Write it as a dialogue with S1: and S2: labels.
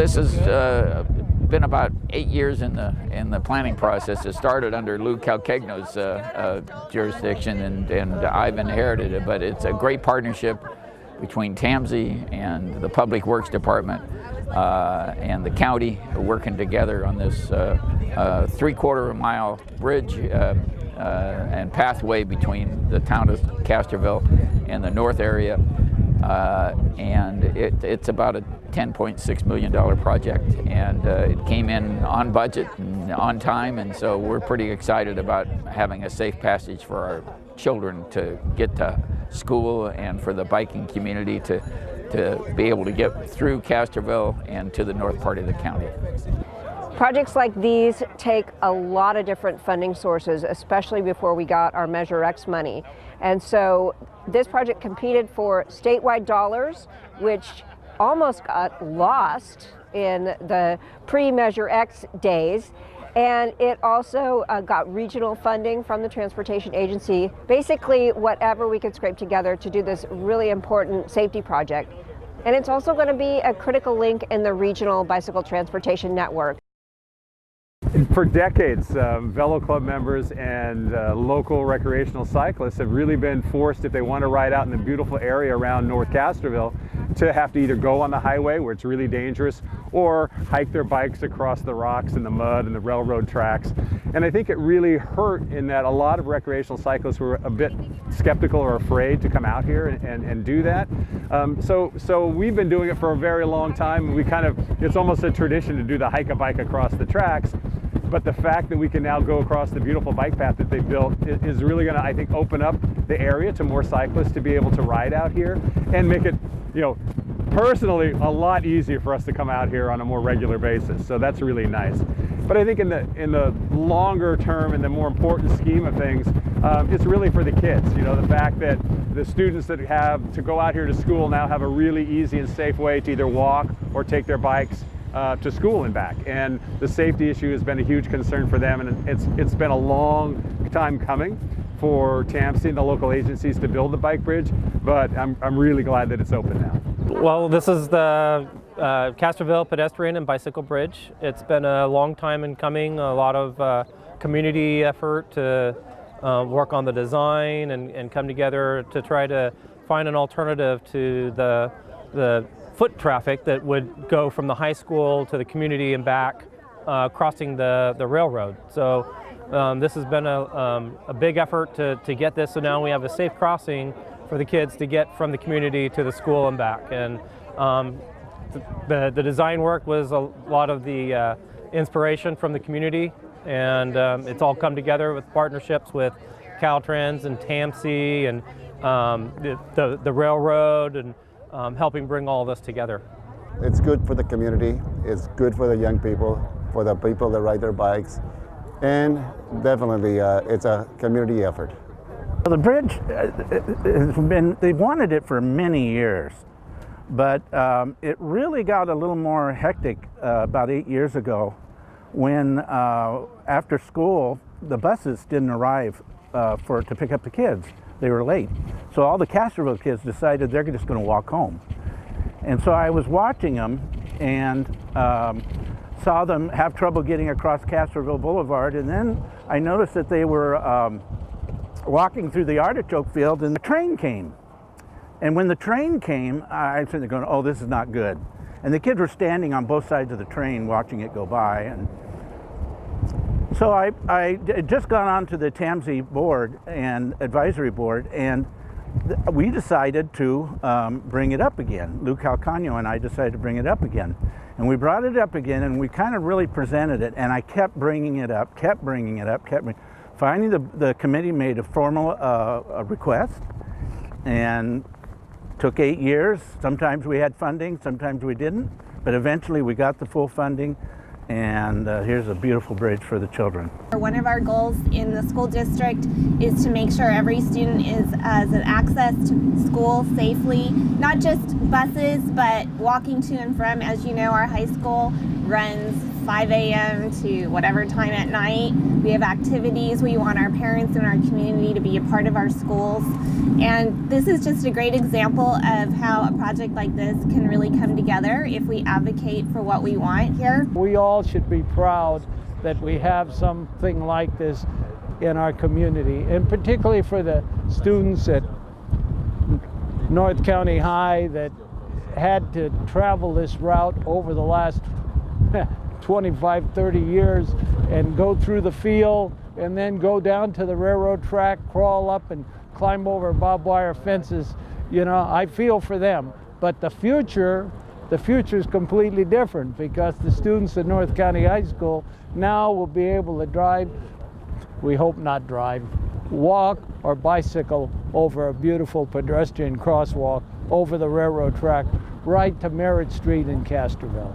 S1: this has been about 8 years in the planning process. It started under Lou Calcagno's jurisdiction, and I've inherited it. But it's a great partnership between TAMSI and the Public Works Department and the county working together on this 3/4 mile bridge and pathway between the town of Castroville and the north area. And it's about a $10.6 million project, and it came in on budget and on time, and so we're pretty excited about having a safe passage for our children to get to school and for the biking community to be able to get through Castroville and to the north part of the county.
S2: Projects like these take a lot of different funding sources, especially before we got our Measure X money. And so this project competed for statewide dollars, which almost got lost in the pre-Measure X days. And it also got regional funding from the Transportation Agency, basically whatever we could scrape together to do this really important safety project. And it's also going to be a critical link in the regional bicycle transportation network.
S3: For decades, Velo Club members and local recreational cyclists have really been forced, if they want to ride out in the beautiful area around North Castroville, to have to either go on the highway where it's really dangerous or hike their bikes across the rocks and the mud and the railroad tracks. And I think it really hurt in that a lot of recreational cyclists were a bit skeptical or afraid to come out here and do that. So we've been doing it for a very long time. It's almost a tradition to do the hike a bike across the tracks. But the fact that we can now go across the beautiful bike path that they've built is really going to, I think, open up the area to more cyclists to be able to ride out here and make it, personally, a lot easier for us to come out here on a more regular basis. So that's really nice. But I think in the longer term, in the more important scheme of things, it's really for the kids. The fact that the students that have to go out here to school now have a really easy and safe way to either walk or take their bikes to school and back, and the safety issue has been a huge concern for them, and it's been a long time coming for TAMSI and the local agencies to build the bike bridge, but I'm really glad that it's open now.
S4: Well, this is the Castroville Pedestrian and Bicycle Bridge. It's been a long time in coming, a lot of community effort to work on the design and come together to try to find an alternative to the foot traffic that would go from the high school to the community and back, crossing the railroad. So this has been a big effort to get this, so now we have a safe crossing for the kids to get from the community to the school and back. And the design work was a lot of the inspiration from the community, and it's all come together with partnerships with Caltrans and TAMSI and the railroad, and helping bring all this together.
S5: It's good for the community, it's good for the young people, for the people that ride their bikes, and definitely it's a community effort.
S6: The bridge they've wanted it for many years, but it really got a little more hectic about 8 years ago when after school the buses didn't arrive to pick up the kids. They were late. So all the Castroville kids decided they're just going to walk home. And so I was watching them and saw them have trouble getting across Castroville Boulevard, and then I noticed that they were walking through the artichoke field and the train came. And when the train came, I was sitting there going, oh, this is not good. And the kids were standing on both sides of the train watching it go by. And so I had just gone on to the TAMSI board and advisory board, and we decided to bring it up again. Lou Calcagno and I decided to bring it up again. And we brought it up again, and we kind of really presented it, and I kept bringing it up, Finally, the committee made a formal request, and took 8 years. Sometimes we had funding, sometimes we didn't, but eventually we got the full funding, and here's a beautiful bridge for the children.
S7: One of our goals in the school district is to make sure every student has an access to school safely, not just buses, but walking to and from. As you know, our high school runs 5 a.m. to whatever time at night. We have activities. We want our parents and our community to be a part of our schools. And this is just a great example of how a project like this can really come together if we advocate for what we want here.
S8: We all should be proud that we have something like this in our community, and particularly for the students at North County High that had to travel this route over the last 25, 30 years and go through the field and then go down to the railroad track, crawl up and climb over barbed wire fences. You know, I feel for them. But the future is completely different, because the students at North County High School now will be able to drive, we hope not drive, walk or bicycle over a beautiful pedestrian crosswalk over the railroad track right to Merritt Street in Castroville.